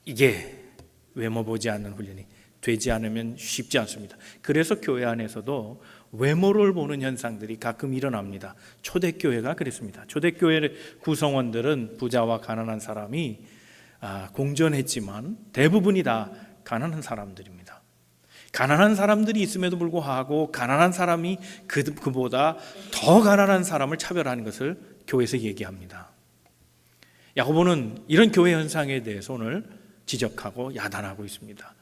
이게 외모 보지 않는 훈련이 되지 않으면 쉽지 않습니다. 그래서 교회 안에서도 외모를 보는 현상들이 가끔 일어납니다. 초대교회가 그랬습니다. 초대교회 구성원들은 부자와 가난한 사람이 공존했지만 대부분이 다 가난한 사람들입니다. 가난한 사람들이 있음에도 불구하고 가난한 사람이 그보다 더 가난한 사람을 차별하는 것을 교회에서 얘기합니다. 야고보는 이런 교회 현상에 대해서 오늘 지적하고 야단하고 있습니다.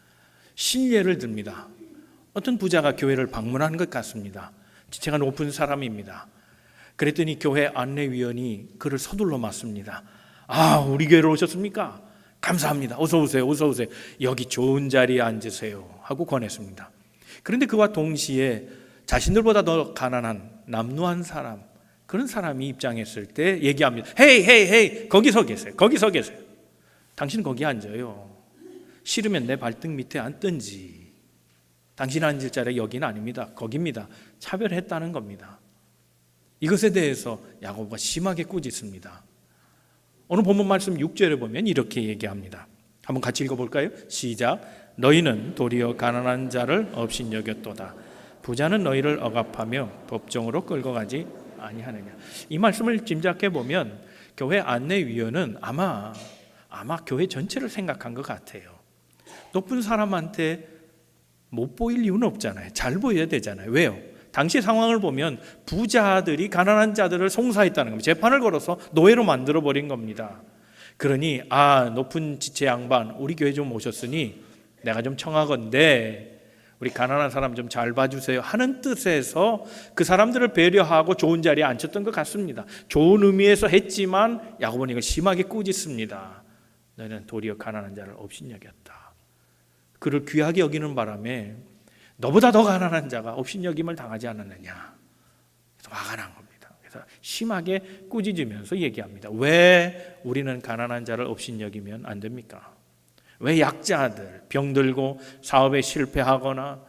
신예를 듭니다. 어떤 부자가 교회를 방문하는 것 같습니다. 지체가 높은 사람입니다. 그랬더니 교회 안내위원이 그를 서둘러 맞습니다. 우리 교회로 오셨습니까? 감사합니다. 어서 오세요. 어서 오세요. 여기 좋은 자리에 앉으세요 하고 권했습니다. 그런데 그와 동시에 자신들보다 더 가난한 남루한 사람, 그런 사람이 입장했을 때 얘기합니다. 헤이 거기서 계세요. 거기서 계세요. 당신 거기 앉아요. 싫으면 내 발등 밑에 앉든지. 당신 앉을 자리 여기는 아닙니다. 거기입니다. 차별했다는 겁니다. 이것에 대해서 야고보가 심하게 꾸짖습니다. 오늘 본문 말씀 6절에 보면 이렇게 얘기합니다. 한번 같이 읽어볼까요? 시작. 너희는 도리어 가난한 자를 업신여겼도다. 부자는 너희를 억압하며 법정으로 끌고 가지 아니하느냐. 이 말씀을 짐작해 보면 교회 안내위원은 아마 교회 전체를 생각한 것 같아요. 높은 사람한테 못 보일 이유는 없잖아요. 잘 보여야 되잖아요. 왜요? 당시 상황을 보면 부자들이 가난한 자들을 송사했다는 겁니다. 재판을 걸어서 노예로 만들어버린 겁니다. 그러니 높은 지체 양반 우리 교회 좀 오셨으니 내가 좀 청하건대 우리 가난한 사람 좀 잘 봐주세요 하는 뜻에서 그 사람들을 배려하고 좋은 자리에 앉혔던 것 같습니다. 좋은 의미에서 했지만 야고보는 이걸 심하게 꾸짖습니다. 너희는 도리어 가난한 자를 업신여겼다. 그를 귀하게 여기는 바람에 너보다 더 가난한 자가 업신여김을 당하지 않았느냐. 그래서 화가 난 겁니다. 그래서 심하게 꾸짖으면서 얘기합니다. 왜 우리는 가난한 자를 업신여기면 안 됩니까? 왜 약자들, 병들고 사업에 실패하거나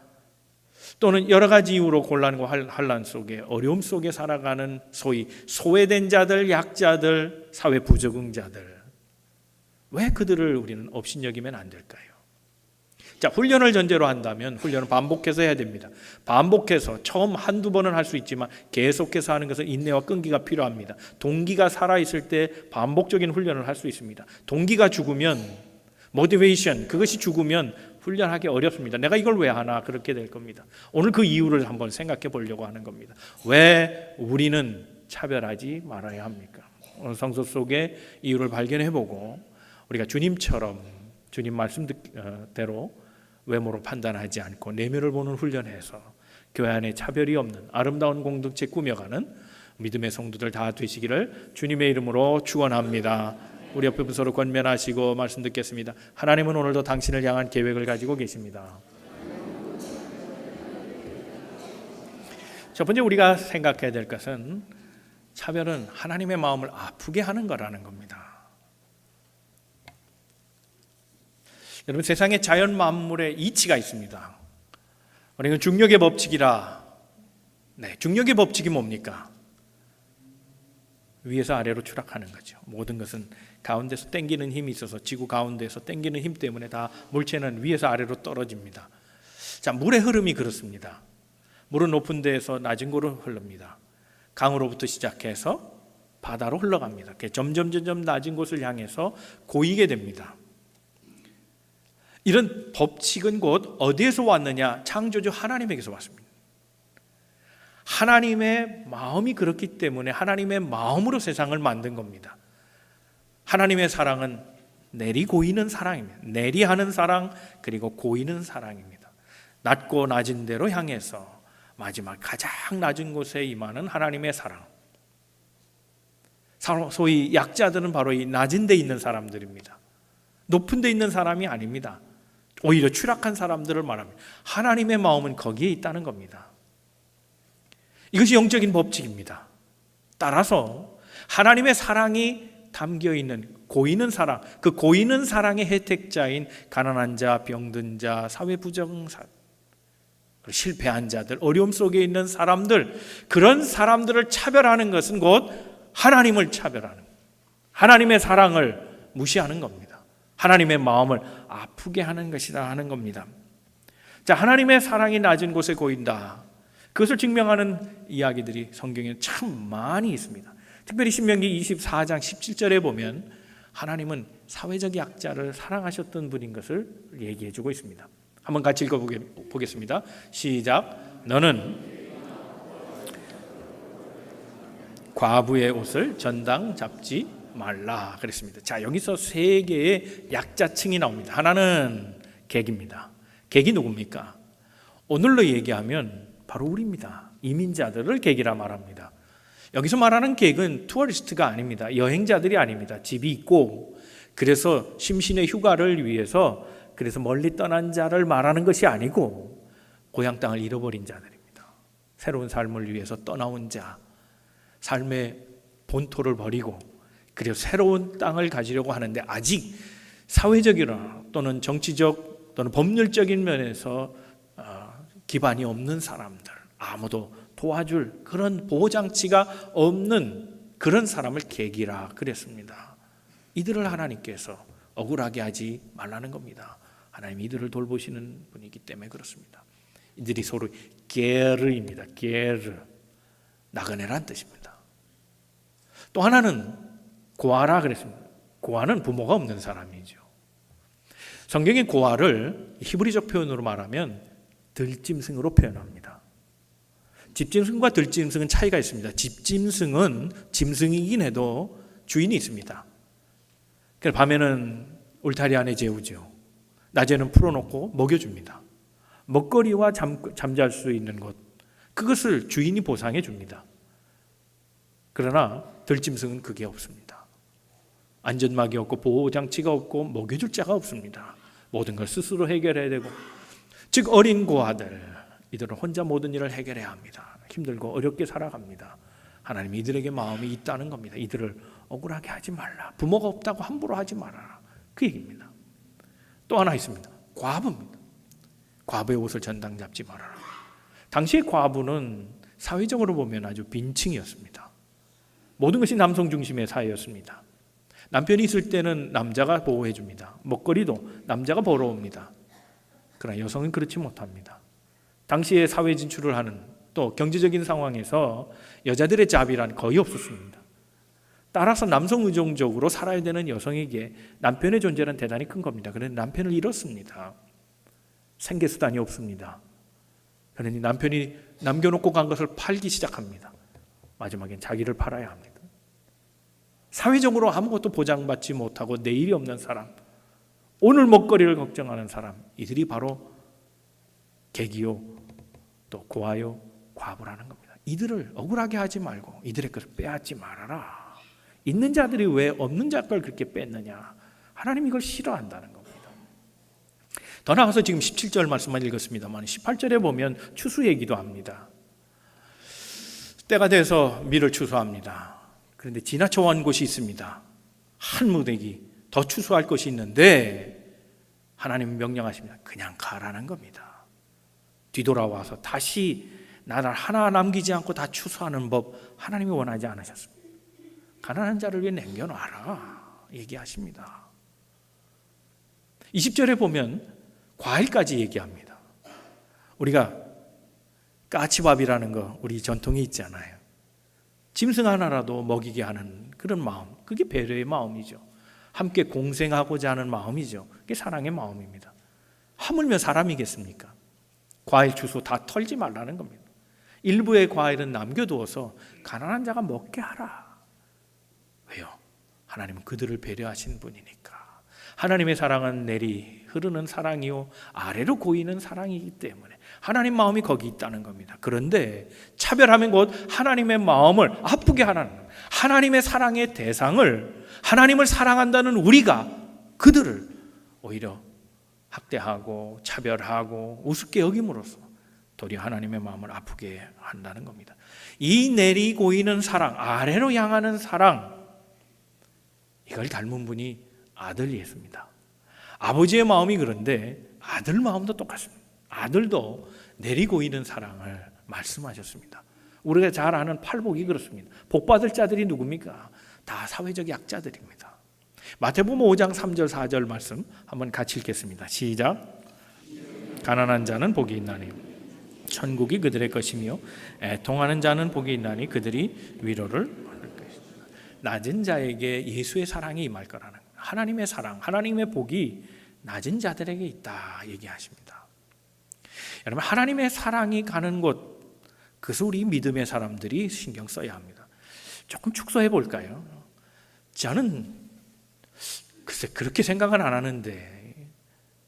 또는 여러 가지 이유로 곤란과 환난 속에 어려움 속에 살아가는 소위 소외된 자들, 약자들, 사회 부적응자들, 왜 그들을 우리는 업신여기면 안 될까요? 자, 훈련을 전제로 한다면 훈련은 반복해서 해야 됩니다. 반복해서 처음 한두 번은 할 수 있지만 계속해서 하는 것은 인내와 끈기가 필요합니다. 동기가 살아있을 때 반복적인 훈련을 할 수 있습니다. 동기가 죽으면 모티베이션, 그것이 죽으면 훈련하기 어렵습니다. 내가 이걸 왜 하나 그렇게 될 겁니다. 오늘 그 이유를 한번 생각해 보려고 하는 겁니다. 왜 우리는 차별하지 말아야 합니까? 오늘 성서 속에 이유를 발견해 보고 우리가 주님처럼 주님 말씀대로 외모로 판단하지 않고 내면을 보는 훈련에서 교회 안에 차별이 없는 아름다운 공동체 꾸며가는 믿음의 성도들 다 되시기를 주님의 이름으로 축원합니다. 우리 옆에 분 서로 권면하시고 말씀 듣겠습니다. 하나님은 오늘도 당신을 향한 계획을 가지고 계십니다. 첫 번째 우리가 생각해야 될 것은 차별은 하나님의 마음을 아프게 하는 거라는 겁니다. 여러분, 세상에 자연 만물에 이치가 있습니다. 우리는 중력의 법칙이라. 중력의 법칙이 뭡니까? 위에서 아래로 추락하는 거죠. 모든 것은 가운데서 당기는 힘이 있어서 지구 가운데서 당기는 힘 때문에 다 물체는 위에서 아래로 떨어집니다. 자, 물의 흐름이 그렇습니다. 물은 높은 데에서 낮은 곳으로 흐릅니다. 강으로부터 시작해서 바다로 흘러갑니다. 점점 낮은 곳을 향해서 고이게 됩니다. 이런 법칙은 곧 어디에서 왔느냐? 창조주 하나님에게서 왔습니다. 하나님의 마음이 그렇기 때문에 하나님의 마음으로 세상을 만든 겁니다. 하나님의 사랑은 내리 고이는 사랑입니다. 내리하는 사랑, 그리고 고이는 사랑입니다. 낮고 낮은 데로 향해서 마지막 가장 낮은 곳에 임하는 하나님의 사랑. 소위 약자들은 바로 이 낮은 데 있는 사람들입니다. 높은 데 있는 사람이 아닙니다. 오히려 추락한 사람들을 말합니다. 하나님의 마음은 거기에 있다는 겁니다. 이것이 영적인 법칙입니다. 따라서 하나님의 사랑이 담겨있는 고이는 사랑, 그 고이는 사랑의 혜택자인 가난한 자, 병든 자, 사회 부정사, 실패한 자들, 어려움 속에 있는 사람들, 그런 사람들을 차별하는 것은 곧 하나님을 차별하는, 하나님의 사랑을 무시하는 겁니다. 하나님의 마음을 아프게 하는 것이다 하는 겁니다. 자, 하나님의 사랑이 낮은 곳에 고인다. 그것을 증명하는 이야기들이 성경에 참 많이 있습니다. 특별히 신명기 24장 17절에 보면 하나님은 사회적 약자를 사랑하셨던 분인 것을 얘기해 주고 있습니다. 한번 같이 읽어보겠습니다. 시작. 너는 과부의 옷을 전당 잡지 말라 그랬습니다. 자, 여기서 세 개의 약자층이 나옵니다. 하나는 객입니다. 객이 누굽니까? 오늘로 얘기하면 바로 우리입니다. 이민자들을 객이라 말합니다. 여기서 말하는 객은 투어리스트가 아닙니다. 여행자들이 아닙니다. 집이 있고 그래서 심신의 휴가를 위해서 그래서 멀리 떠난 자를 말하는 것이 아니고 고향 땅을 잃어버린 자들입니다. 새로운 삶을 위해서 떠나온 자, 삶의 본토를 버리고 그리고 새로운 땅을 가지려고 하는데 아직 사회적이나 또는 정치적 또는 법률적인 면에서 기반이 없는 사람들, 아무도 도와줄 그런 보호장치가 없는 그런 사람을 객이라 그랬습니다. 이들을 하나님께서 억울하게 하지 말라는 겁니다. 하나님 이들을 돌보시는 분이기 때문에 그렇습니다. 이들이 서로 게르입니다. 게르, 나그네란 뜻입니다. 또 하나는 고아라 그랬습니다. 고아는 부모가 없는 사람이죠. 성경의 고아를 히브리적 표현으로 말하면 들짐승으로 표현합니다. 집짐승과 들짐승은 차이가 있습니다. 집짐승은 짐승이긴 해도 주인이 있습니다. 그래서 밤에는 울타리 안에 재우죠. 낮에는 풀어놓고 먹여줍니다. 먹거리와 잠잘 수 있는 것, 그것을 주인이 보상해 줍니다. 그러나 들짐승은 그게 없습니다. 안전막이 없고 보호장치가 없고 먹여줄 자가 없습니다. 모든 걸 스스로 해결해야 되고, 즉 어린 고아들, 이들은 혼자 모든 일을 해결해야 합니다. 힘들고 어렵게 살아갑니다. 하나님 이들에게 마음이 있다는 겁니다. 이들을 억울하게 하지 말라. 부모가 없다고 함부로 하지 말아라. 그 얘기입니다. 또 하나 있습니다. 과부입니다. 과부의 옷을 전당 잡지 말아라. 당시의 과부는 사회적으로 보면 아주 빈층이었습니다. 모든 것이 남성 중심의 사회였습니다. 남편이 있을 때는 남자가 보호해 줍니다. 먹거리도 남자가 벌어옵니다. 그러나 여성은 그렇지 못합니다. 당시에 사회 진출을 하는 또 경제적인 상황에서 여자들의 자비란 거의 없었습니다. 따라서 남성 의존적으로 살아야 되는 여성에게 남편의 존재는 대단히 큰 겁니다. 그런데 남편을 잃었습니다. 생계수단이 없습니다. 그러니 남편이 남겨놓고 간 것을 팔기 시작합니다. 마지막엔 자기를 팔아야 합니다. 사회적으로 아무것도 보장받지 못하고 내일이 없는 사람, 오늘 먹거리를 걱정하는 사람, 이들이 바로 객이요 또 고아요 과부라는 겁니다. 이들을 억울하게 하지 말고 이들의 것을 빼앗지 말아라. 있는 자들이 왜 없는 자 걸 그렇게 뺐느냐. 하나님 이걸 싫어한다는 겁니다. 더 나아가서 지금 17절 말씀만 읽었습니다만 18절에 보면 추수 얘기도 합니다. 때가 돼서 밀을 추수합니다. 그런데 지나쳐 온 곳이 있습니다. 한 무더기 더 추수할 것이 있는데 하나님은 명령하십니다. 그냥 가라는 겁니다. 뒤돌아와서 다시 나를 하나 남기지 않고 다 추수하는 법 하나님이 원하지 않으셨습니다. 가난한 자를 위해 남겨놔라 얘기하십니다. 20절에 보면 과일까지 얘기합니다. 우리가 까치밥이라는 거 우리 전통이 있잖아요. 짐승 하나라도 먹이게 하는 그런 마음, 그게 배려의 마음이죠. 함께 공생하고자 하는 마음이죠. 그게 사랑의 마음입니다. 하물며 사람이겠습니까? 과일 주소 다 털지 말라는 겁니다. 일부의 과일은 남겨두어서 가난한 자가 먹게 하라. 왜요? 하나님은 그들을 배려하신 분이니까. 하나님의 사랑은 내리 흐르는 사랑이요 아래로 고이는 사랑이기 때문에 하나님 마음이 거기 있다는 겁니다. 그런데 차별하면 곧 하나님의 마음을 아프게 하라는 겁니다. 하나님의 사랑의 대상을, 하나님을 사랑한다는 우리가 그들을 오히려 학대하고 차별하고 우습게 여김으로써 도리어 하나님의 마음을 아프게 한다는 겁니다. 이 내리 고이는 사랑, 아래로 향하는 사랑, 이걸 닮은 분이 아들 예수입니다. 아버지의 마음이 그런데 아들 마음도 똑같습니다. 아들도 내리고 있는 사랑을 말씀하셨습니다. 우리가 잘 아는 팔복이 그렇습니다. 복받을 자들이 누굽니까? 다 사회적 약자들입니다. 마태복음 5장 3절 4절 말씀 한번 같이 읽겠습니다. 시작. 가난한 자는 복이 있나니 천국이 그들의 것이며 애통하는 자는 복이 있나니 그들이 위로를 받을 것이다. 낮은 자에게 예수의 사랑이 임할 거라는 거예요. 하나님의 사랑, 하나님의 복이 낮은 자들에게 있다 얘기하십니다. 여러분, 하나님의 사랑이 가는 곳, 그것을 우리 믿음의 사람들이 신경 써야 합니다. 조금 축소해 볼까요? 저는 글쎄 그렇게 생각은 안 하는데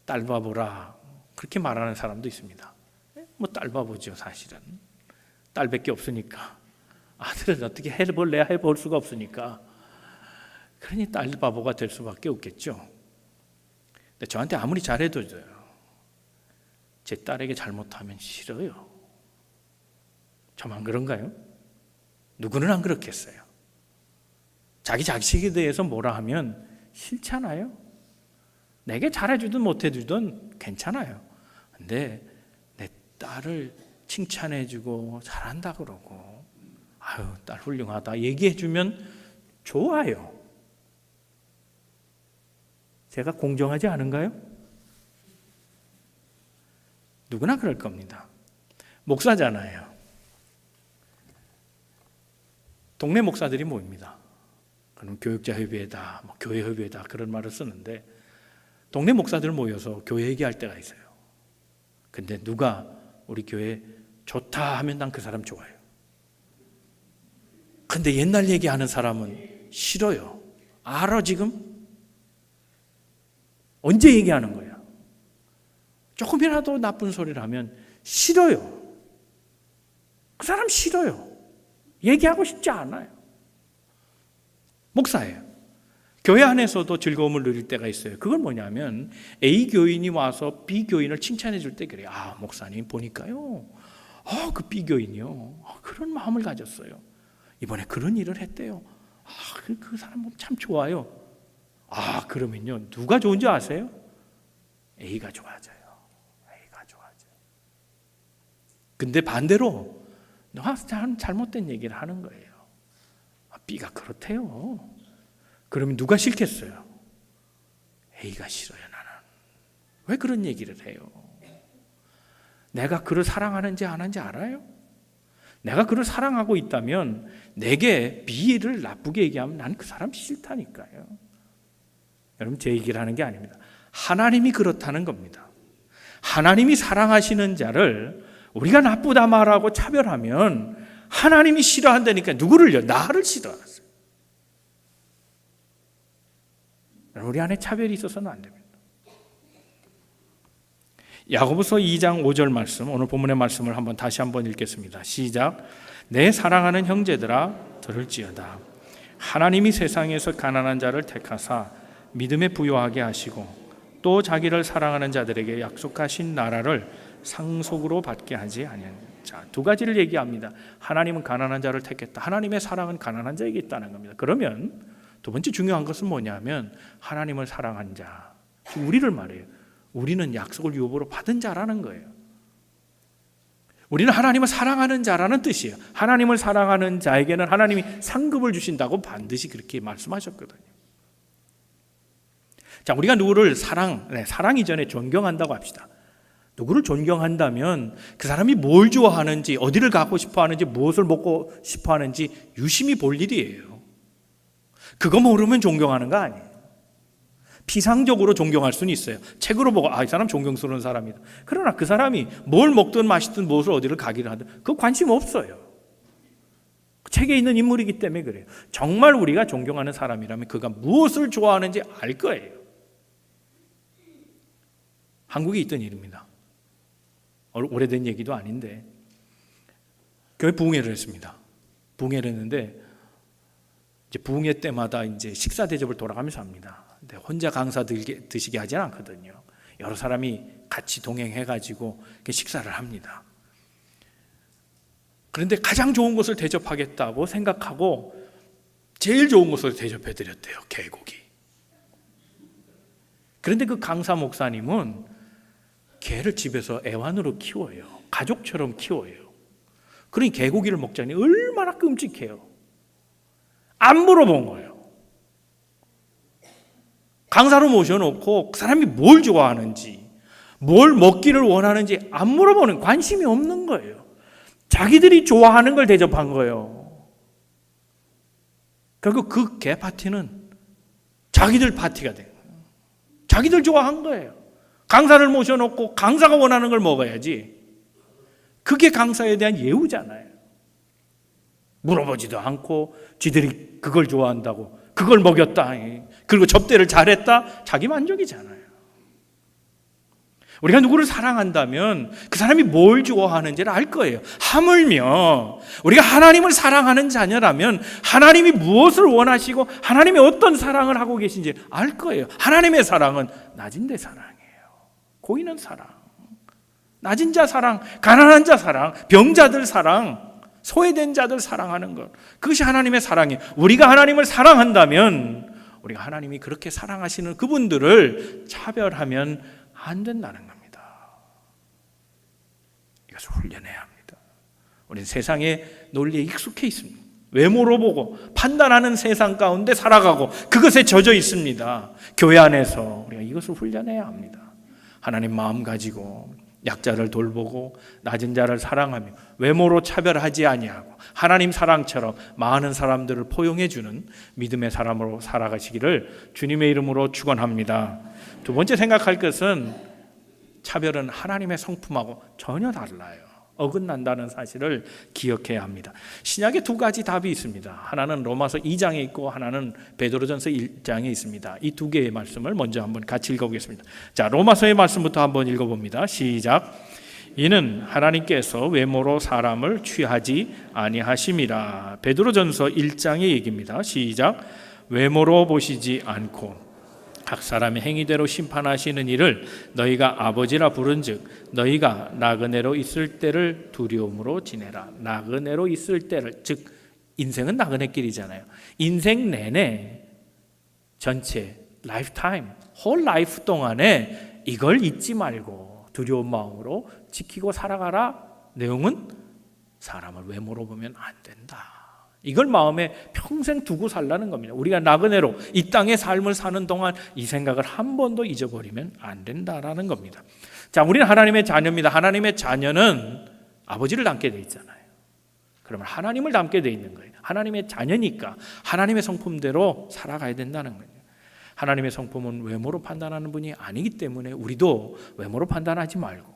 딸바보라 그렇게 말하는 사람도 있습니다. 뭐 딸바보죠. 사실은 딸밖에 없으니까 아들은 어떻게 해볼래야 해볼 수가 없으니까 그러니 딸바보가 될 수밖에 없겠죠. 근데 저한테 아무리 잘해도 제 딸에게 잘못하면 싫어요. 저만 그런가요? 누구는 안 그렇겠어요. 자기 자식에 대해서 뭐라 하면 싫잖아요. 내게 잘해주든 못해주든 괜찮아요. 근데 내 딸을 칭찬해주고 잘한다 그러고 아유 딸 훌륭하다 얘기해주면 좋아요. 제가 공정하지 않은가요? 누구나 그럴 겁니다. 목사잖아요. 동네 목사들이 모입니다. 그럼 교육자협의회다, 교회협의회다 그런 말을 쓰는데 동네 목사들 모여서 교회 얘기할 때가 있어요. 근데 누가 우리 교회 좋다 하면 난 그 사람 좋아요. 근데 옛날 얘기하는 사람은 싫어요. 알아 지금? 언제 얘기하는 거야? 조금이라도 나쁜 소리를 하면 싫어요. 그 사람 싫어요. 얘기하고 싶지 않아요. 목사예요. 교회 안에서도 즐거움을 누릴 때가 있어요. 그건 뭐냐면 A 교인이 와서 B 교인을 칭찬해 줄 때 그래요. 아 목사님 보니까요. 그 B 교인이요. 그런 마음을 가졌어요. 이번에 그런 일을 했대요. 그 사람 참 좋아요. 그러면요. 누가 좋은지 아세요? A가 좋아져요. A가 좋아져요. 근데 반대로 잘못된 얘기를 하는 거예요. B가 그렇대요. 그러면 누가 싫겠어요? A가 싫어요. 나는 왜 그런 얘기를 해요? 내가 그를 사랑하는지 안 하는지 알아요? 내가 그를 사랑하고 있다면 내게 B를 나쁘게 얘기하면 난 그 사람 싫다니까요. 여러분 제 얘기를 하는 게 아닙니다. 하나님이 그렇다는 겁니다. 하나님이 사랑하시는 자를 우리가 나쁘다 말하고 차별하면 하나님이 싫어한다니까 누구를요? 나를 싫어하세요. 우리 안에 차별이 있어서는 안 됩니다. 야고보서 2장 5절 말씀, 오늘 본문의 말씀을 다시 한번 읽겠습니다. 시작. 내 사랑하는 형제들아 들을지어다. 하나님이 세상에서 가난한 자를 택하사 믿음에 부요하게 하시고 또 자기를 사랑하는 자들에게 약속하신 나라를 상속으로 받게 하지 아니하느냐. 자, 두 가지를 얘기합니다. 하나님은 가난한 자를 택했다. 하나님의 사랑은 가난한 자에게 있다는 겁니다. 그러면 두 번째 중요한 것은 뭐냐면 하나님을 사랑한 자, 우리를 말해요. 우리는 약속을 유업으로 받은 자라는 거예요. 우리는 하나님을 사랑하는 자라는 뜻이에요. 하나님을 사랑하는 자에게는 하나님이 상급을 주신다고 반드시 그렇게 말씀하셨거든요. 자, 우리가 누구를 사랑 이전에 존경한다고 합시다. 누구를 존경한다면 그 사람이 뭘 좋아하는지, 어디를 가고 싶어 하는지, 무엇을 먹고 싶어 하는지 유심히 볼 일이에요. 그거 모르면 존경하는 거 아니에요. 피상적으로 존경할 수는 있어요. 책으로 보고 이 사람 존경스러운 사람이다. 그러나 그 사람이 뭘 먹든 마시든 무엇을 어디를 가기를 하든 그거 관심 없어요. 책에 있는 인물이기 때문에 그래요. 정말 우리가 존경하는 사람이라면 그가 무엇을 좋아하는지 알 거예요. 한국에 있던 일입니다. 오래된 얘기도 아닌데 교회 부흥회를 했습니다. 부흥회를 했는데 이제 부흥회 때마다 이제 식사 대접을 돌아가면서 합니다. 근데 혼자 강사 드시게 하지는 않거든요. 여러 사람이 같이 동행해가지고 식사를 합니다. 그런데 가장 좋은 것을 대접하겠다고 생각하고 제일 좋은 것을 대접해드렸대요. 개고기. 그런데 그 강사 목사님은 개를 집에서 애완으로 키워요. 가족처럼 키워요. 그러니 개고기를 먹자니 얼마나 끔찍해요. 안 물어본 거예요. 강사로 모셔놓고 그 사람이 뭘 좋아하는지, 뭘 먹기를 원하는지 안 물어보는, 관심이 없는 거예요. 자기들이 좋아하는 걸 대접한 거예요. 결국 그 개 파티는 자기들 파티가 돼요. 자기들 좋아한 거예요. 강사를 모셔놓고 강사가 원하는 걸 먹어야지. 그게 강사에 대한 예우잖아요. 물어보지도 않고 지들이 그걸 좋아한다고 그걸 먹였다, 그리고 접대를 잘했다, 자기 만족이잖아요. 우리가 누구를 사랑한다면 그 사람이 뭘 좋아하는지를 알 거예요. 하물며 우리가 하나님을 사랑하는 자녀라면 하나님이 무엇을 원하시고 하나님이 어떤 사랑을 하고 계신지 알 거예요. 하나님의 사랑은 낮은 데 사랑이에요. 고인은 사랑, 낮은 자 사랑, 가난한 자 사랑, 병자들 사랑, 소외된 자들 사랑하는 것, 그것이 하나님의 사랑이에요. 우리가 하나님을 사랑한다면 우리가 하나님이 그렇게 사랑하시는 그분들을 차별하면 안 된다는 겁니다. 이것을 훈련해야 합니다. 우리는 세상의 논리에 익숙해 있습니다. 외모로 보고 판단하는 세상 가운데 살아가고 그것에 젖어 있습니다. 교회 안에서 우리가 이것을 훈련해야 합니다. 하나님 마음 가지고 약자를 돌보고 낮은 자를 사랑하며 외모로 차별하지 아니하고 하나님 사랑처럼 많은 사람들을 포용해 주는 믿음의 사람으로 살아가시기를 주님의 이름으로 축원합니다. 두 번째 생각할 것은 차별은 하나님의 성품하고 전혀 달라요. 어긋난다는 사실을 기억해야 합니다. 신약에 두 가지 답이 있습니다. 하나는 로마서 2장에 있고 하나는 베드로전서 1장에 있습니다. 이 두 개의 말씀을 먼저 한번 같이 읽어보겠습니다. 자, 로마서의 말씀부터 한번 읽어봅니다. 시작. 이는 하나님께서 외모로 사람을 취하지 아니하심이라. 베드로전서 1장의 얘기입니다. 시작. 외모로 보시지 않고 각 사람의 행위대로 심판하시는 이를 너희가 아버지라 부른즉 너희가 나그네로 있을 때를 두려움으로 지내라. 나그네로 있을 때를, 즉 인생은 나그네길이잖아요. 인생 내내 전체 라이프타임, 홀 라이프 동안에 이걸 잊지 말고 두려운 마음으로 지키고 살아가라. 내용은 사람을 외모로 보면 안 된다. 이걸 마음에 평생 두고 살라는 겁니다. 우리가 나그네로 이 땅의 삶을 사는 동안 이 생각을 한 번도 잊어버리면 안 된다라는 겁니다. 자, 우리는 하나님의 자녀입니다. 하나님의 자녀는 아버지를 닮게 돼 있잖아요. 그러면 하나님을 닮게 돼 있는 거예요. 하나님의 자녀니까 하나님의 성품대로 살아가야 된다는 거예요. 하나님의 성품은 외모로 판단하는 분이 아니기 때문에 우리도 외모로 판단하지 말고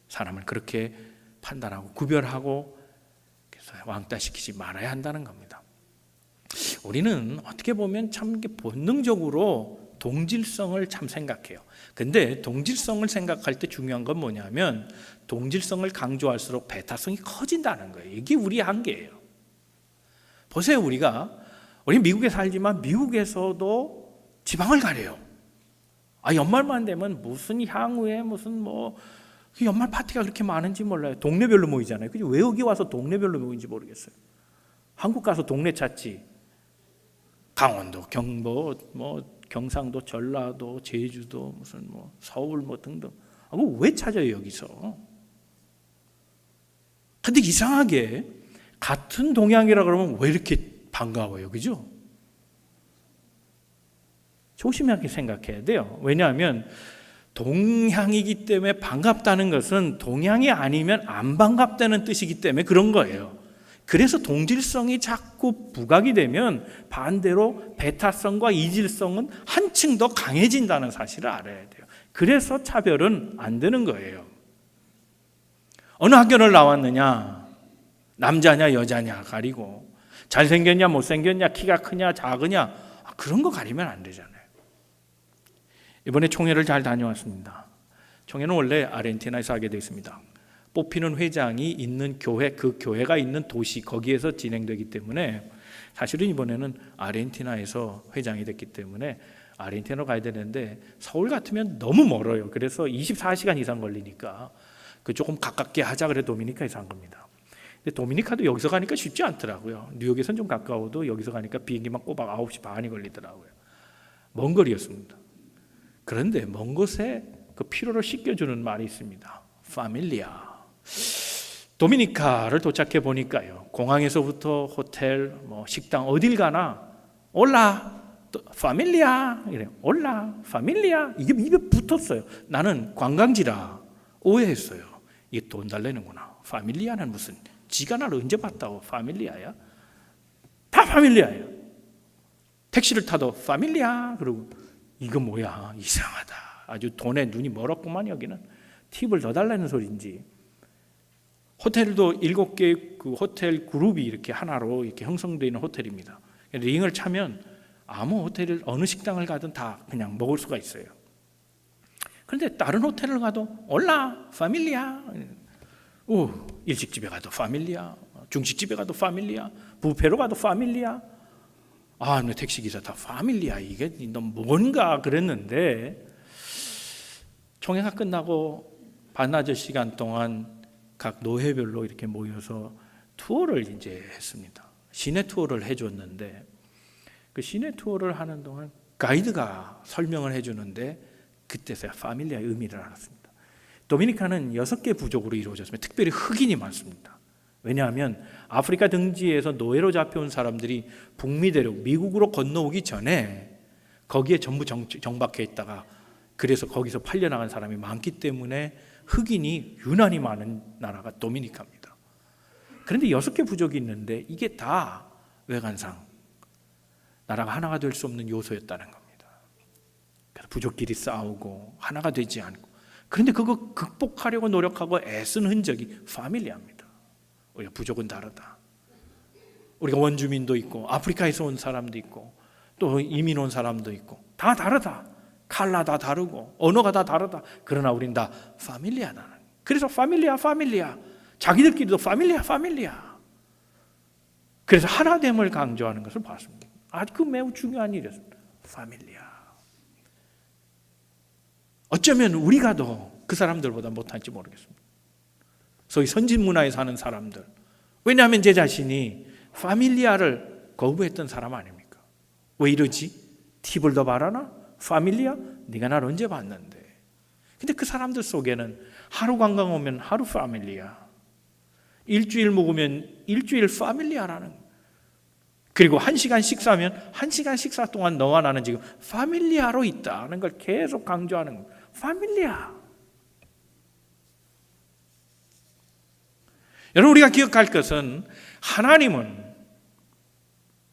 사람을 그렇게 판단하고 구별하고 왕따시키지 말아야 한다는 겁니다. 우리는 어떻게 보면 참 본능적으로 동질성을 참 생각해요. 근데 동질성을 생각할 때 중요한 건 뭐냐면 동질성을 강조할수록 배타성이 커진다는 거예요. 이게 우리의 한계예요. 보세요. 우리 미국에 살지만 미국에서도 지방을 가래요. 연말만 되면 무슨 향후에 무슨 연말 파티가 그렇게 많은지 몰라요. 동네별로 모이잖아요. 그죠? 왜 여기 와서 동네별로 모이는지 모르겠어요. 한국 가서 동네 찾지. 강원도, 경북, 경상도, 전라도, 제주도, 무슨 서울 등등. 왜 찾아요 여기서? 근데 이상하게 같은 동양이라 그러면 왜 이렇게 반가워요, 그죠? 조심하게 생각해야 돼요. 왜냐하면 동양이기 때문에 반갑다는 것은 동양이 아니면 안 반갑다는 뜻이기 때문에 그런 거예요. 그래서 동질성이 자꾸 부각이 되면 반대로 배타성과 이질성은 한층 더 강해진다는 사실을 알아야 돼요. 그래서 차별은 안 되는 거예요. 어느 학교를 나왔느냐, 남자냐 여자냐 가리고 잘생겼냐 못생겼냐 키가 크냐 작으냐 그런 거 가리면 안 되잖아요. 이번에 총회를 잘 다녀왔습니다. 총회는 원래 아르헨티나에서 하게 되어 있습니다. 뽑히는 회장이 있는 교회, 그 교회가 있는 도시 거기에서 진행되기 때문에 사실은 이번에는 아르헨티나에서 회장이 됐기 때문에 아르헨티나로 가야 되는데 서울 같으면 너무 멀어요. 그래서 24시간 이상 걸리니까 그 조금 가깝게 하자 그래 도미니카에서 한 겁니다. 근데 도미니카도 여기서 가니까 쉽지 않더라고요. 뉴욕에선 좀 가까워도 여기서 가니까 비행기만 꼬박 9시 반이 걸리더라고요. 먼 거리였습니다. 그런데 먼 곳에 그 피로를 씻겨주는 말이 있습니다. 파밀리아. 도미니카를 도착해 보니까요. 공항에서부터 호텔, 식당 어딜 가나 올라 또 파밀리아 이래. 올라 파밀리아 이게 입에 붙었어요. 나는 관광지라 오해했어요. 이게 돈 달래는구나. 파밀리아는 무슨 지가 나를 언제 봤다고 파밀리아야? 다 파밀리아예요. 택시를 타도 파밀리아 그러고 이거 뭐야 이상하다. 아주 돈에 눈이 멀었구만. 여기는 팁을 더 달라는 소리인지. 호텔도 7개 그 호텔 그룹이 이렇게 하나로 이렇게 형성되어 있는 호텔입니다. 링을 차면 아무 호텔을 어느 식당을 가든 다 그냥 먹을 수가 있어요. 그런데 다른 호텔을 가도 올라 파밀리아, 일식집에 가도 파밀리아, 중식집에 가도 파밀리아, 뷔페로 가도 파밀리아. 근데 택시기사 다 파밀리아. 이게 너무 뭔가 그랬는데 총회가 끝나고 반나절 시간 동안 각 노회별로 이렇게 모여서 투어를 이제 했습니다. 시내 투어를 해줬는데 그 시내 투어를 하는 동안 가이드가 설명을 해주는데 그때서야 파밀리아의 의미를 알았습니다. 도미니카는 6개 부족으로 이루어졌습니다. 특별히 흑인이 많습니다. 왜냐하면 아프리카 등지에서 노예로 잡혀온 사람들이 북미 대륙 미국으로 건너오기 전에 거기에 전부 정박해 있다가 그래서 거기서 팔려나간 사람이 많기 때문에 흑인이 유난히 많은 나라가 도미니카입니다. 그런데 6개 부족이 있는데 이게 다 외관상 나라가 하나가 될 수 없는 요소였다는 겁니다. 그래서 부족끼리 싸우고 하나가 되지 않고, 그런데 그거 극복하려고 노력하고 애쓴 흔적이 파밀리아입니다. 우리가 부족은 다르다. 우리가 원주민도 있고 아프리카에서 온 사람도 있고 또 이민 온 사람도 있고 다 다르다. 칼라 다 다르고 언어가 다 다르다. 그러나 우린 다 파밀리아다. 그래서 파밀리아 자기들끼리도 파밀리아. 그래서 하나됨을 강조하는 것을 봤습니다. 그 매우 중요한 일이었습니다. 파밀리아. 어쩌면 우리가 더 그 사람들보다 못할지 모르겠습니다. 소위 선진 문화에 사는 사람들. 왜냐하면 제 자신이 파밀리아를 거부했던 사람 아닙니까? 왜 이러지? 팁을 더 바라나? 파밀리아? 네가 날 언제 봤는데? 근데 그 사람들 속에는 하루 관광 오면 하루 파밀리아, 일주일 묵으면 일주일 파밀리아라는, 그리고 1시간 식사면 1시간 식사 동안 너와 나는 지금 파밀리아로 있다는 걸 계속 강조하는 거예요. 파밀리아. 여러분, 우리가 기억할 것은 하나님은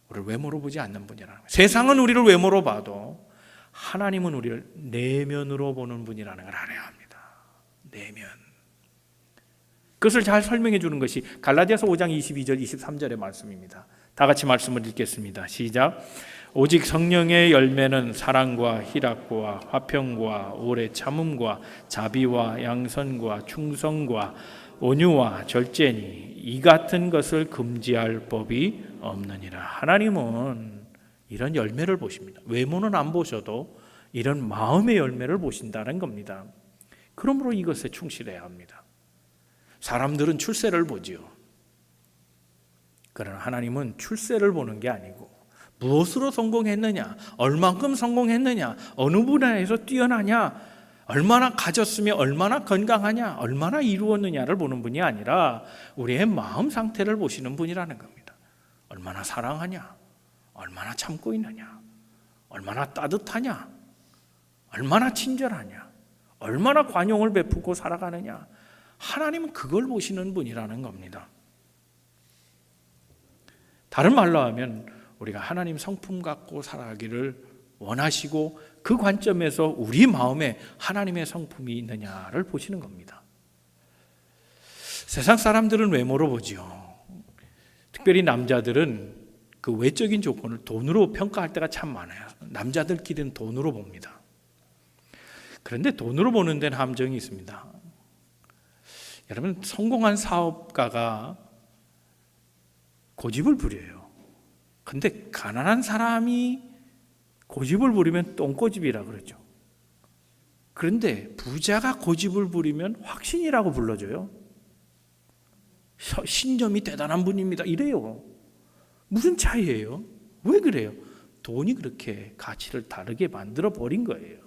우리를 외모로 보지 않는 분이라는 거예요. 세상은 우리를 외모로 봐도 하나님은 우리를 내면으로 보는 분이라는 걸 알아야 합니다. 내면. 그것을 잘 설명해 주는 것이 갈라디아서 5장 22절 23절의 말씀입니다. 다 같이 말씀을 읽겠습니다. 시작. 오직 성령의 열매는 사랑과 희락과 화평과 오래 참음과 자비와 양선과 충성과 온유와 절제니 이 같은 것을 금지할 법이 없느니라. 하나님은 이런 열매를 보십니다. 외모는 안 보셔도 이런 마음의 열매를 보신다는 겁니다. 그러므로 이것에 충실해야 합니다. 사람들은 출세를 보지요. 그러나 하나님은 출세를 보는 게 아니고 무엇으로 성공했느냐, 얼만큼 성공했느냐, 어느 분야에서 뛰어나냐, 얼마나 가졌으며 얼마나 건강하냐, 얼마나 이루었느냐를 보는 분이 아니라 우리의 마음 상태를 보시는 분이라는 겁니다. 얼마나 사랑하냐, 얼마나 참고 있느냐, 얼마나 따뜻하냐, 얼마나 친절하냐, 얼마나 관용을 베푸고 살아가느냐. 하나님은 그걸 보시는 분이라는 겁니다. 다른 말로 하면 우리가 하나님 성품 갖고 살아가기를 원하시고 그 관점에서 우리 마음에 하나님의 성품이 있느냐를 보시는 겁니다. 세상 사람들은 외모로 보지요. 특별히 남자들은 그 외적인 조건을 돈으로 평가할 때가 참 많아요. 남자들끼리는 돈으로 봅니다. 그런데 돈으로 보는 데는 함정이 있습니다. 여러분, 성공한 사업가가 고집을 부려요. 근데 가난한 사람이 고집을 부리면 똥고집이라 그러죠. 그런데 부자가 고집을 부리면 확신이라고 불러줘요. 신념이 대단한 분입니다. 이래요. 무슨 차이예요? 왜 그래요? 돈이 그렇게 가치를 다르게 만들어 버린 거예요.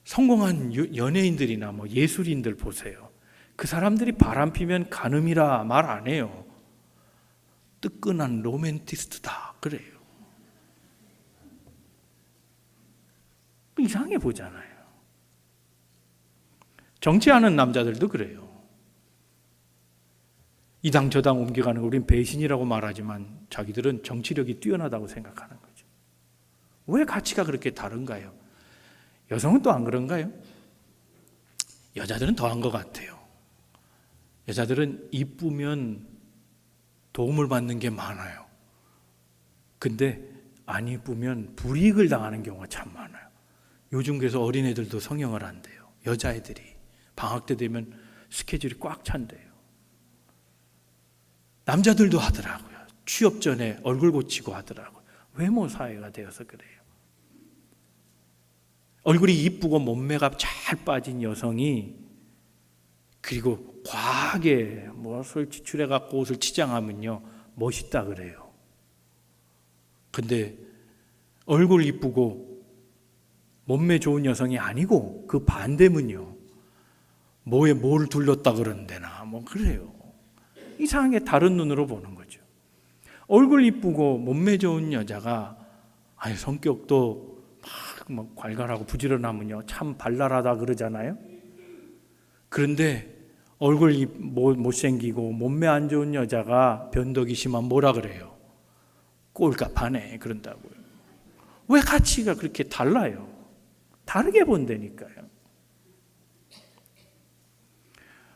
성공한 연예인들이나 예술인들 보세요. 그 사람들이 바람 피면 간음이라 말 안 해요. 뜨끈한 로맨티스트다. 그래요. 이상해 보잖아요. 정치하는 남자들도 그래요. 이 당 저 당 옮겨가는 거 우리는 배신이라고 말하지만 자기들은 정치력이 뛰어나다고 생각하는 거죠. 왜 가치가 그렇게 다른가요? 여성은 또 안 그런가요? 여자들은 더한 것 같아요. 여자들은 이쁘면 도움을 받는 게 많아요. 근데 안 이쁘면 불이익을 당하는 경우가 참 많아요. 요즘 그래서 어린애들도 성형을 한대요. 여자애들이 방학 때 되면 스케줄이 꽉 찬대요. 남자들도 하더라고요. 취업 전에 얼굴 고치고 하더라고요. 외모 사회가 되어서 그래요. 얼굴이 이쁘고 몸매가 잘 빠진 여성이 그리고 과하게 무엇을 지출해 갖고 옷을 치장하면요 멋있다 그래요. 근데 얼굴 이쁘고 몸매 좋은 여성이 아니고 그 반대면요 뭐에 뭘 둘렀다 그런데나 뭐 그래요. 이상하게 다른 눈으로 보는 거죠. 얼굴 이쁘고 몸매 좋은 여자가 아니 성격도 막 괄괄하고 부지런하면요 참 발랄하다 그러잖아요. 그런데 얼굴 못생기고 몸매 안 좋은 여자가 변덕이 심하면 뭐라 그래요? 꼴값하네 그런다고요. 왜 가치가 그렇게 달라요? 다르게 본다니까요.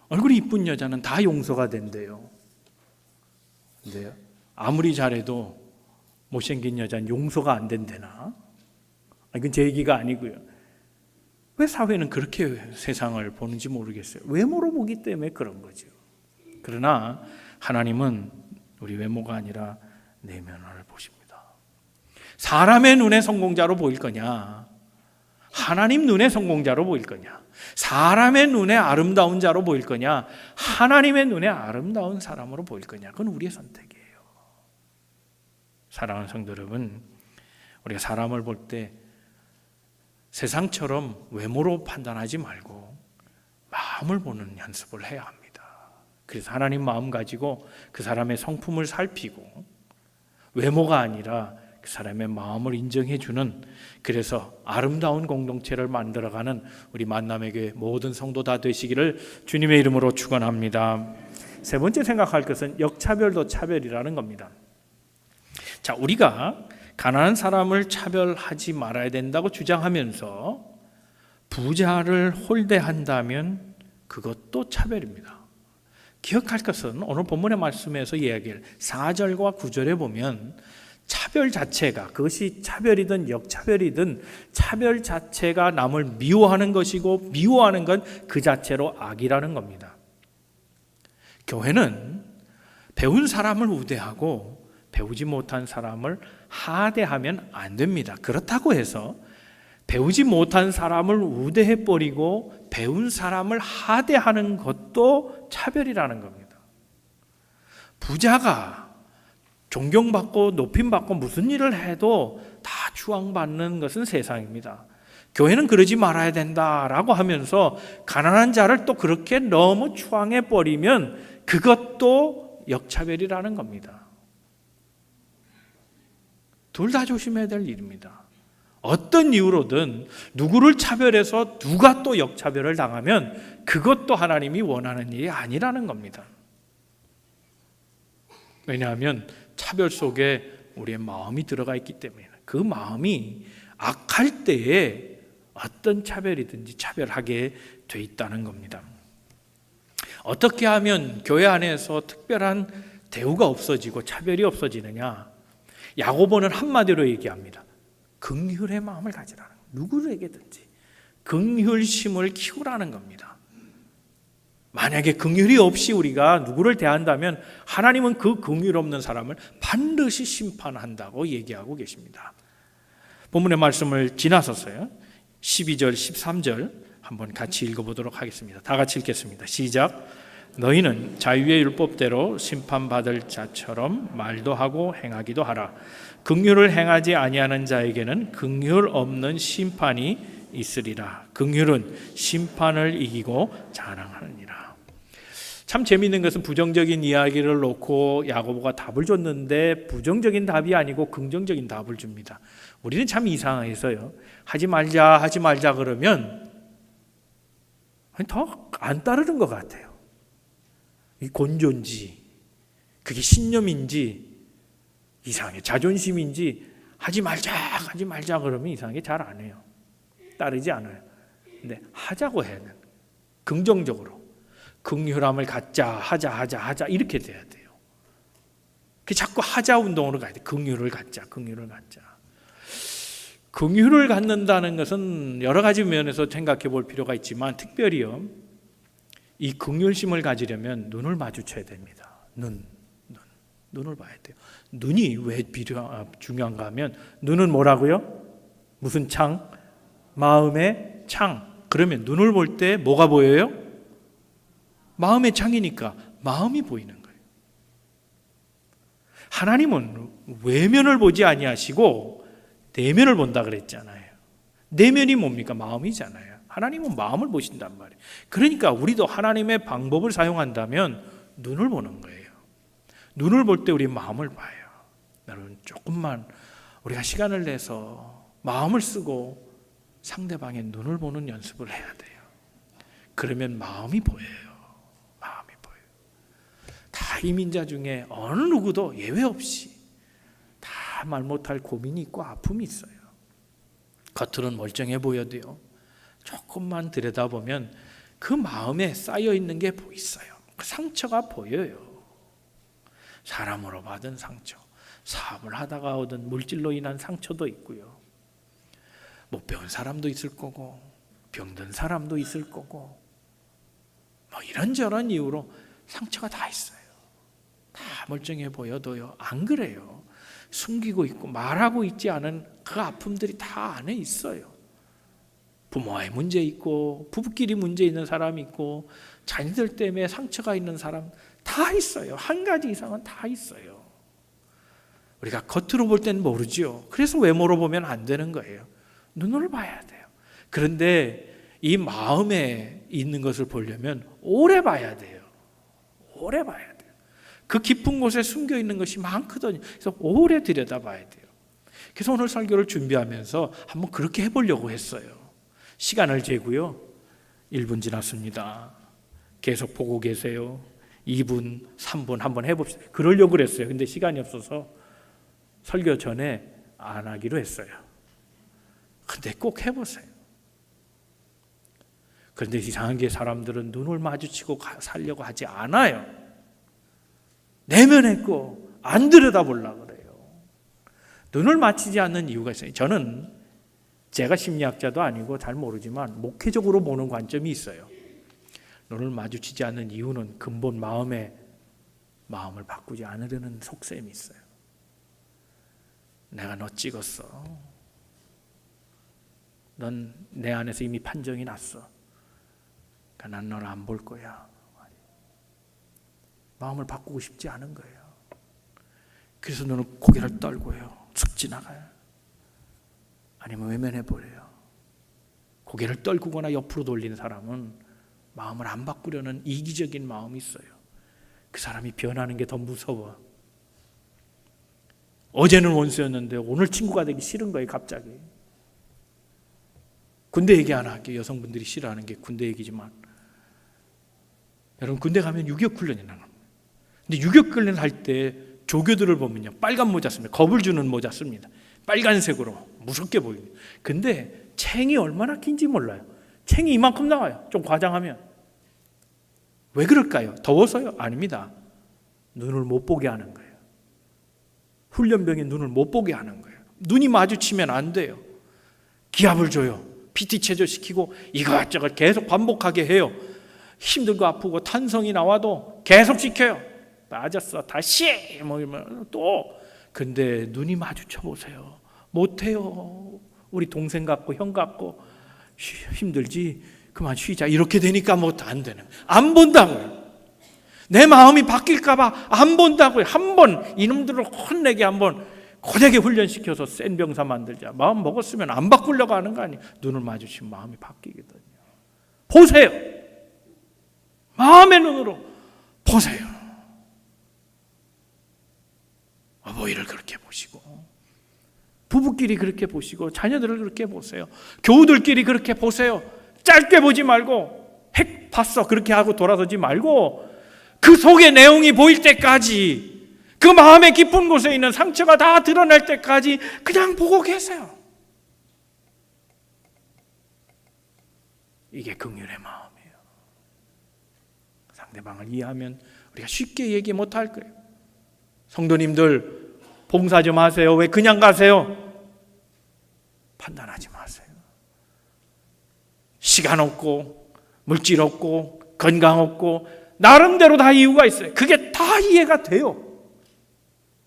얼굴이 이쁜 여자는 다 용서가 된대요. 근데요, 아무리 잘해도 못생긴 여자는 용서가 안 된대나? 이건 제 얘기가 아니고요. 왜 사회는 그렇게 세상을 보는지 모르겠어요. 외모로 보기 때문에 그런 거죠. 그러나 하나님은 우리 외모가 아니라 내면을 보십니다. 사람의 눈에 성공자로 보일 거냐? 하나님 눈에 성공자로 보일 거냐? 사람의 눈에 아름다운 자로 보일 거냐? 하나님의 눈에 아름다운 사람으로 보일 거냐? 그건 우리의 선택이에요. 사랑하는 성도 여러분, 우리가 사람을 볼 때 세상처럼 외모로 판단하지 말고 마음을 보는 연습을 해야 합니다. 그래서 하나님 마음 가지고 그 사람의 성품을 살피고 외모가 아니라 그 사람의 마음을 인정해 주는, 그래서 아름다운 공동체를 만들어가는 우리 만남의 교회 모든 성도 다 되시기를 주님의 이름으로 축원합니다. 세 번째 생각할 것은 역차별도 차별이라는 겁니다. 자, 우리가 가난한 사람을 차별하지 말아야 된다고 주장하면서 부자를 홀대한다면 그것도 차별입니다. 기억할 것은 오늘 본문의 말씀에서 이야기할 4절과 9절에 보면 차별 자체가, 그것이 차별이든 역차별이든 차별 자체가 남을 미워하는 것이고 미워하는 건 그 자체로 악이라는 겁니다. 교회는 배운 사람을 우대하고 배우지 못한 사람을 하대하면 안 됩니다. 그렇다고 해서 배우지 못한 사람을 우대해버리고 배운 사람을 하대하는 것도 차별이라는 겁니다. 부자가 존경받고 높임받고 무슨 일을 해도 다 추앙받는 것은 세상입니다. 교회는 그러지 말아야 된다라고 하면서 가난한 자를 또 그렇게 너무 추앙해버리면 그것도 역차별이라는 겁니다. 둘 다 조심해야 될 일입니다. 어떤 이유로든 누구를 차별해서 누가 또 역차별을 당하면 그것도 하나님이 원하는 일이 아니라는 겁니다. 왜냐하면 차별 속에 우리의 마음이 들어가 있기 때문에, 그 마음이 악할 때에 어떤 차별이든지 차별하게 돼 있다는 겁니다. 어떻게 하면 교회 안에서 특별한 대우가 없어지고 차별이 없어지느냐? 야고보는 한마디로 얘기합니다. 긍휼의 마음을 가지라는, 누구에게든지 긍휼심을 키우라는 겁니다. 만약에 긍휼이 없이 우리가 누구를 대한다면 하나님은 그 긍휼 없는 사람을 반드시 심판한다고 얘기하고 계십니다. 본문의 말씀을 지나서서요, 12절 13절 한번 같이 읽어보도록 하겠습니다. 다 같이 읽겠습니다. 시작. 너희는 자유의 율법대로 심판받을 자처럼 말도 하고 행하기도 하라. 긍휼을 행하지 아니하는 자에게는 긍휼 없는 심판이 있으리라. 긍휼은 심판을 이기고 자랑하느니라. 참 재미있는 것은 부정적인 이야기를 놓고 야고보가 답을 줬는데 부정적인 답이 아니고 긍정적인 답을 줍니다. 우리는 참 이상해서요. 하지 말자 그러면 더 안 따르는 것 같아요. 이 곤조인지 그게 신념인지 이상해 자존심인지 하지 말자 그러면 이상하게 잘 안 해요. 따르지 않아요. 근데 하자고 해야 돼요. 긍정적으로 긍휼함을 갖자 하자 이렇게 돼야 돼요. 그 자꾸 하자 운동으로 가야 돼. 긍휼을 갖자. 긍휼을 갖는다는 것은 여러 가지 면에서 생각해 볼 필요가 있지만 특별히요, 이 긍휼심을 가지려면 눈을 마주쳐야 됩니다. 눈을 봐야 돼요. 눈이 왜 중요한가 하면 눈은 뭐라고요? 무슨 창? 마음의 창. 그러면 눈을 볼 때 뭐가 보여요? 마음의 창이니까 마음이 보이는 거예요. 하나님은 외면을 보지 아니하시고 내면을 본다 그랬잖아요. 내면이 뭡니까? 마음이잖아요. 하나님은 마음을 보신단 말이에요. 그러니까 우리도 하나님의 방법을 사용한다면 눈을 보는 거예요. 눈을 볼 때 우리 마음을 봐요. 여러분 조금만 우리가 시간을 내서 마음을 쓰고 상대방의 눈을 보는 연습을 해야 돼요. 그러면 마음이 보여요. 다 이민자 중에 어느 누구도 예외 없이 다 말 못할 고민이 있고 아픔이 있어요. 겉으로는 멀쩡해 보여도요, 조금만 들여다보면 그 마음에 쌓여 있는 게 있어요. 그 상처가 보여요. 사람으로 받은 상처, 사업을 하다가 얻은 물질로 인한 상처도 있고요, 못 배운 사람도 있을 거고 병든 사람도 있을 거고 뭐 이런저런 이유로 상처가 다 있어요. 다 멀쩡해 보여도요, 안 그래요. 숨기고 있고 말하고 있지 않은 그 아픔들이 다 안에 있어요. 부모와의 문제 있고 부부끼리 문제 있는 사람이 있고 자녀들 때문에 상처가 있는 사람 다 있어요. 한 가지 이상은 다 있어요. 우리가 겉으로 볼 때는 모르죠. 그래서 외모로 보면 안 되는 거예요. 눈으로 봐야 돼요. 그런데 이 마음에 있는 것을 보려면 오래 봐야 돼요. 오래 봐야 돼요. 그 깊은 곳에 숨겨 있는 것이 많거든요. 그래서 오래 들여다봐야 돼요. 그래서 오늘 설교를 준비하면서 한번 그렇게 해보려고 했어요. 시간을 재고요. 1분 지났습니다. 계속 보고 계세요. 2분, 3분 한번 해봅시다. 그러려고 그랬어요. 근데 시간이 없어서 설교 전에 안 하기로 했어요. 근데 꼭 해보세요. 그런데 이상한 게 사람들은 눈을 마주치고 살려고 하지 않아요. 내면했고 안 들여다보려고 그래요. 눈을 맞추지 않는 이유가 있어요. 저는 제가 심리학자도 아니고 잘 모르지만 목회적으로 보는 관점이 있어요. 눈을 마주치지 않는 이유는 근본 마음을 바꾸지 않으려는 속셈이 있어요. 내가 너 찍었어. 넌 내 안에서 이미 판정이 났어. 그러니까 난 너를 안 볼 거야. 마음을 바꾸고 싶지 않은 거예요. 그래서 너는 고개를 떨고요, 쑥 지나가요. 아니면 외면해버려요. 고개를 떨구거나 옆으로 돌리는 사람은 마음을 안 바꾸려는 이기적인 마음이 있어요. 그 사람이 변하는 게 더 무서워. 어제는 원수였는데 오늘 친구가 되기 싫은 거예요. 갑자기. 군대 얘기 하나 할게요. 여성분들이 싫어하는 게 군대 얘기지만, 여러분 군대 가면 유격훈련이 나갑니다. 근데 유격훈련 할 때 조교들을 보면요, 빨간 모자 씁니다. 겁을 주는 모자 씁니다. 빨간색으로 무섭게 보입니다. 근데 챙이 얼마나 긴지 몰라요. 챙이 이만큼 나와요. 좀 과장하면. 왜 그럴까요? 더워서요? 아닙니다. 눈을 못 보게 하는 거예요. 훈련병이 눈을 못 보게 하는 거예요. 눈이 마주치면 안 돼요. 기합을 줘요. PT 체조시키고 이것저것 계속 반복하게 해요. 힘들고 아프고 탄성이 나와도 계속 시켜요. 빠졌어. 다시 뭐 이러면 또. 근데 눈이 마주쳐 보세요. 못해요. 우리 동생 같고 형 같고 힘들지. 그만 쉬자. 이렇게 되니까 뭐 안 되는. 안 본다고요. 내 마음이 바뀔까 봐 안 본다고요. 한 번 이놈들을 혼내게 한번 고되게 훈련시켜서 센 병사 만들자. 마음 먹었으면 안 바꾸려고 하는 거 아니에요. 눈을 마주치면 마음이 바뀌거든요. 보세요. 마음의 눈으로. 보세요. 어버이를 그렇게 보시고, 부부끼리 그렇게 보시고, 자녀들을 그렇게 보세요. 교우들끼리 그렇게 보세요. 짧게 보지 말고, 핵 봤어 그렇게 하고 돌아서지 말고, 그 속의 내용이 보일 때까지, 그 마음의 깊은 곳에 있는 상처가 다 드러날 때까지 그냥 보고 계세요. 이게 긍휼의 마음이에요. 상대방을 이해하면 우리가 쉽게 얘기 못할 거예요. 성도님들 봉사 좀 하세요. 왜 그냥 가세요? 판단하지 마세요. 시간 없고 물질 없고 건강 없고 나름대로 다 이유가 있어요. 그게 다 이해가 돼요.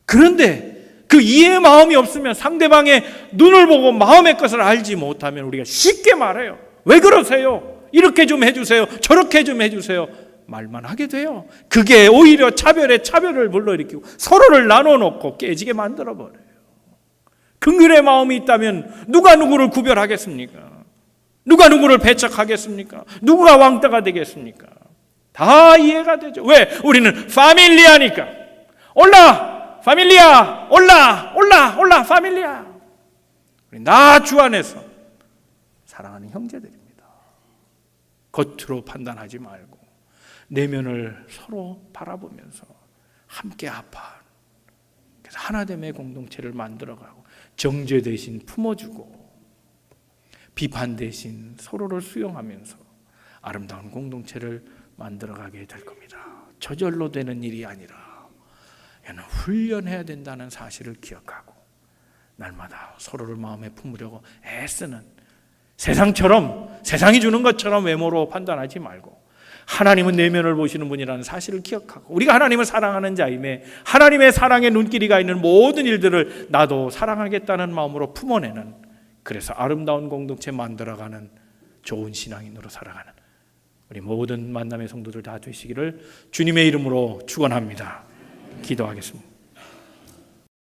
그런데 그 이해의 마음이 없으면, 상대방의 눈을 보고 마음의 것을 알지 못하면 우리가 쉽게 말해요. 왜 그러세요? 이렇게 좀 해주세요. 저렇게 좀 해주세요. 말만 하게 돼요. 그게 오히려 차별을 불러일으키고 서로를 나눠놓고 깨지게 만들어버려요. 긍휼의 마음이 있다면 누가 누구를 구별하겠습니까? 누가 누구를 배척하겠습니까? 누가 왕따가 되겠습니까? 다 이해가 되죠. 왜? 우리는 파밀리아니까. 올라 파밀리아, 올라 파밀리아. 나 주 안에서 사랑하는 형제들입니다. 겉으로 판단하지 말고 내면을 서로 바라보면서 함께 아파하는, 그래서 하나됨의 공동체를 만들어가고, 정죄 대신 품어주고 비판 대신 서로를 수용하면서 아름다운 공동체를 만들어가게 될 겁니다. 저절로 되는 일이 아니라 얘는 훈련해야 된다는 사실을 기억하고 날마다 서로를 마음에 품으려고 애쓰는, 세상이 주는 것처럼 외모로 판단하지 말고 하나님은 내면을 보시는 분이라는 사실을 기억하고, 우리가 하나님을 사랑하는 자임에 하나님의 사랑의 눈길이가 있는 모든 일들을 나도 사랑하겠다는 마음으로 품어내는, 그래서 아름다운 공동체 만들어가는 좋은 신앙인으로 살아가는 우리 모든 만남의 성도들 다 되시기를 주님의 이름으로 축원합니다. 기도하겠습니다.